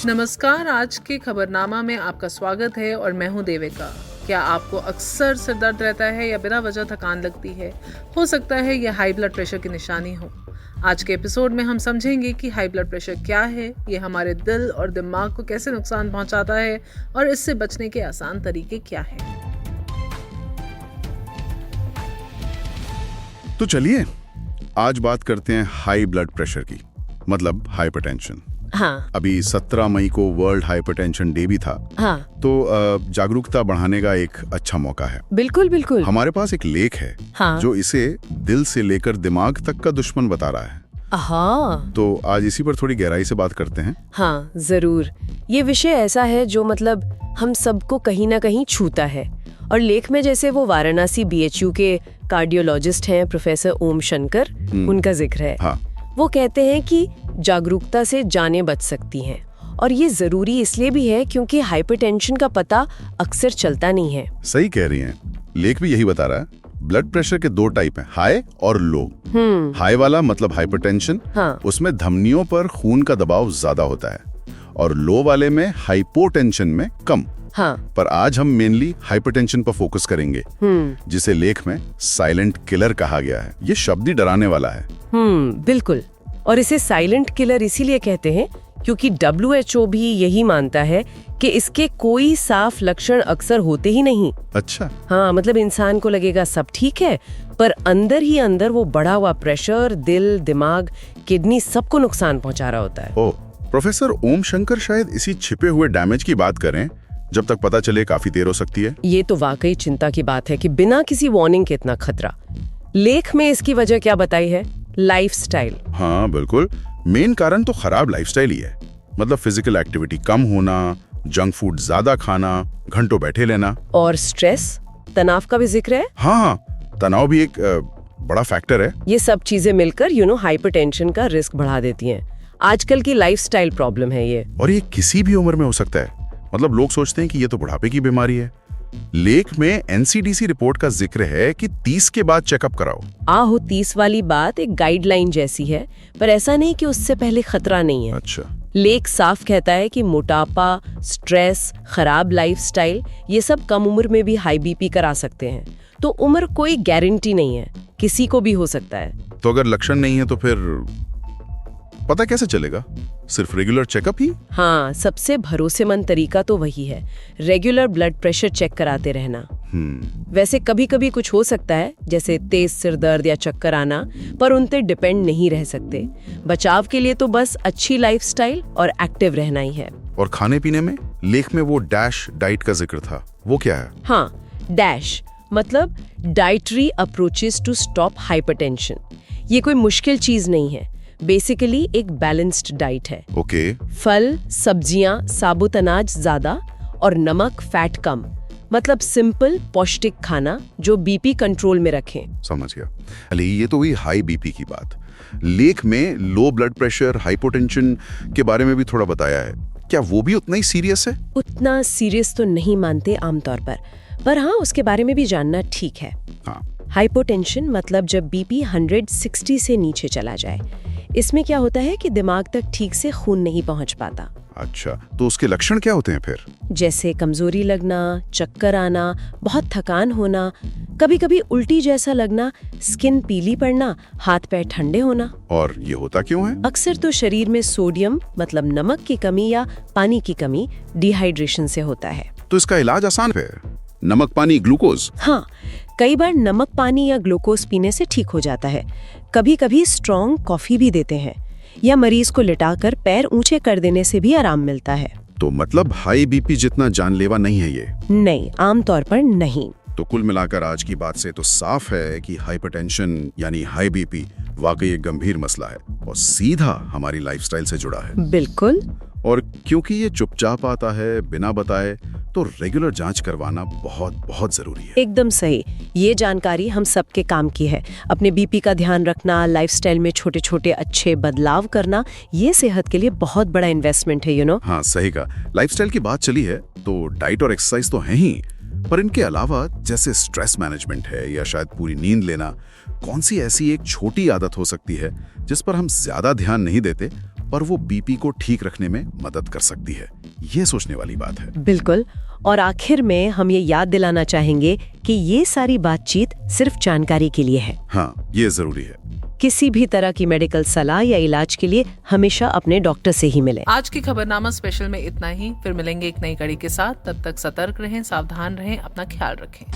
नमस्कार, आज के खबरनामा में आपका स्वागत है और मैं हूं देविका। क्या आपको अक्सर सिर दर्द रहता है या बिना वजह थकान लगती है? हो सकता है यह हाई ब्लड प्रेशर की निशानी हो। आज के एपिसोड में हम समझेंगे कि हाई ब्लड प्रेशर क्या है, ये हमारे दिल और दिमाग को कैसे नुकसान पहुंचाता है और इससे बचने के आसान तरीके क्या हैं। तो चलिए आज बात करते हैं हाई ब्लड प्रेशर की, मतलब हाइपरटेंशन। हाँ। अभी 17 मई को वर्ल्ड हाइपरटेंशन डे भी था। हाँ। तो जागरूकता बढ़ाने का एक अच्छा मौका है। बिल्कुल बिल्कुल। हमारे पास एक लेख है। हाँ। जो इसे दिल से लेकर दिमाग तक का दुश्मन बता रहा है। हाँ। तो आज इसी पर थोड़ी गहराई से बात करते हैं। हाँ जरूर। ये विषय ऐसा है जो मतलब हम सबको कहीं ना कहीं छूता है। और लेख में जैसे वो वाराणसी BHU के कार्डियोलॉजिस्ट हैं प्रोफेसर ओम शंकर, उनका जिक्र है। हाँ। वो कहते हैं कि जागरूकता से जानें बच सकती हैं और ये जरूरी इसलिए भी है क्योंकि हाइपरटेंशन का पता अक्सर चलता नहीं है। सही कह रही हैं। लेख भी यही बता रहा है। ब्लड प्रेशर के 2 टाइप हैं, हाई और लो। हाई वाला मतलब हाइपरटेंशन। हाँ। उसमें धमनियों पर खून का दबाव ज्यादा होता है और लो वाले में हाइपोटेंशन में कम। हाँ। पर आज हम मेनली हाइपरटेंशन पर फोकस करेंगे, जिसे लेख में साइलेंट किलर कहा गया है। ये शब्द ही डराने वाला है। बिल्कुल। और इसे साइलेंट किलर इसीलिए कहते हैं क्योंकि WHO भी यही मानता है कि इसके कोई साफ लक्षण अक्सर होते ही नहीं। अच्छा। हाँ, मतलब इंसान को लगेगा सब ठीक है, पर अंदर ही अंदर वो बढ़ा हुआ प्रेशर दिल, दिमाग, किडनी सबको नुकसान पहुंचा रहा होता है। ओह, प्रोफेसर ओम शंकर शायद इसी छिपे हुए डैमेज की बात करें, जब तक पता चले काफी देर हो सकती है। ये तो वाकई चिंता की बात है कि बिना किसी वार्निंग के इतना खतरा। लेख में इसकी वजह क्या बताई है? लाइफस्टाइल। हाँ बिल्कुल। मेन कारण तो खराब लाइफस्टाइल ही है। मतलब फिजिकल एक्टिविटी कम होना, जंक फूड ज्यादा खाना, घंटों बैठे लेना। और स्ट्रेस, तनाव का भी जिक्र है। हाँ, तनाव भी एक बड़ा फैक्टर है। ये सब चीजें मिलकर हाइपरटेंशन का रिस्क बढ़ा देती हैं। आजकल की लाइफस्टाइल प्रॉब्लम है ये। और ये किसी भी उम्र में हो सकता है। मतलब लोग सोचते हैं कि ये तो बुढ़ापे की बीमारी है। लेख में NCDC रिपोर्ट का जिक्र है कि 30 के बाद चेकअप कराओ। 30 वाली बात एक गाइडलाइन जैसी है, पर ऐसा नहीं कि उससे पहले खतरा नहीं है। अच्छा। लेख साफ कहता है कि मोटापा, स्ट्रेस, खराब लाइफस्टाइल ये सब कम उम्र में भी हाई BP करा सकते हैं। तो उम्र कोई गारंटी नहीं है, किसी को भी हो सकता है। तो अगर लक्षण नहीं है तो फिर पता कैसे चलेगा? सिर्फ रेगुलर चेकअप ही? हाँ, सबसे भरोसेमंद तरीका तो वही है, रेगुलर ब्लड प्रेशर चेक कराते रहना। वैसे कभी कभी कुछ हो सकता है, जैसे तेज सिर दर्द या चक्कर आना, पर उन पे डिपेंड नहीं रह सकते। बचाव के लिए तो बस अच्छी लाइफस्टाइल और एक्टिव रहना ही है। और खाने पीने में लेख में वो डैश डाइट का जिक्र था, वो क्या है? हाँ, डैश मतलब dietary approaches to stop hypertension. ये कोई मुश्किल चीज नहीं है, बेसिकली एक बैलेंस्ड डाइट है। ओके। फल, सब्जियां, साबुत अनाज ज्यादा और नमक, फैट कम। मतलब सिंपल पौष्टिक खाना जो BP कंट्रोल में रखें। समझ गया। अली ये तो हुई हाई BP की बात। लेख में लो ब्लड प्रेशर, हाइपोटेंशन के बारे में भी थोड़ा बताया है। क्या वो भी उतना ही सीरियस है? उतना सीरियस तो नहीं मानते आमतौर पर हाँ, उसके बारे में भी जानना ठीक है। हाँ। हाइपोटेंशन मतलब जब BP 160 से नीचे चला जाए। इसमें क्या होता है कि दिमाग तक ठीक से खून नहीं पहुंच पाता। अच्छा, तो उसके लक्षण क्या होते हैं फिर? जैसे कमजोरी लगना, चक्कर आना, बहुत थकान होना, कभी कभी उल्टी जैसा लगना, स्किन पीली पड़ना, हाथ पैर ठंडे होना। और ये होता क्यों है? अक्सर तो शरीर में सोडियम मतलब नमक की कमी या पानी की कमी, डिहाइड्रेशन से होता है। तो इसका इलाज आसान है? नमक पानी, ग्लूकोज? हाँ, कई बार नमक पानी या ग्लूकोज पीने से ठीक हो जाता है। कभी कभी स्ट्रॉन्ग कॉफी भी देते हैं या मरीज को लिटाकर पैर ऊंचे कर देने से भी आराम मिलता है। तो मतलब हाई BP जितना जानलेवा नहीं है ये? नहीं, आमतौर पर नहीं। तो कुल मिलाकर आज की बात से तो साफ है कि हाइपरटेंशन यानी हाई BP वाकई एक गंभीर मसला है और सीधा हमारी लाइफस्टाइल से जुड़ा है। बिल्कुल। और क्योंकि ये चुपचाप आता है बिना बताए, तो रेगुलर जांच करवाना बहुत बहुत जरूरी है। एकदम सही। ये जानकारी हम सबके काम की है। अपने BP का ध्यान रखना, लाइफस्टाइल में छोटे छोटे अच्छे बदलाव करना, ये सेहत के लिए बहुत बड़ा इन्वेस्टमेंट है। हाँ सही कहा। लाइफस्टाइल की बात चली है तो डाइट और एक्सरसाइज तो है ही, पर इनके अलावा जैसे स्ट्रेस मैनेजमेंट है या शायद पूरी नींद लेना, कौन सी ऐसी एक छोटी आदत हो सकती है जिस पर हम ज्यादा ध्यान नहीं देते पर वो बीपी को ठीक रखने में मदद कर सकती है। ये सोचने वाली बात है। बिल्कुल। और आखिर में हम ये याद दिलाना चाहेंगे कि ये सारी बातचीत सिर्फ जानकारी के लिए है। हाँ, ये जरूरी है। किसी भी तरह की मेडिकल सलाह या इलाज के लिए हमेशा अपने डॉक्टर से ही मिलें। आज की खबरनामा स्पेशल में इतना ही। फिर मिलेंगे एक नई कड़ी के साथ। तब तक सतर्क रहें, सावधान रहें, अपना ख्याल रखें।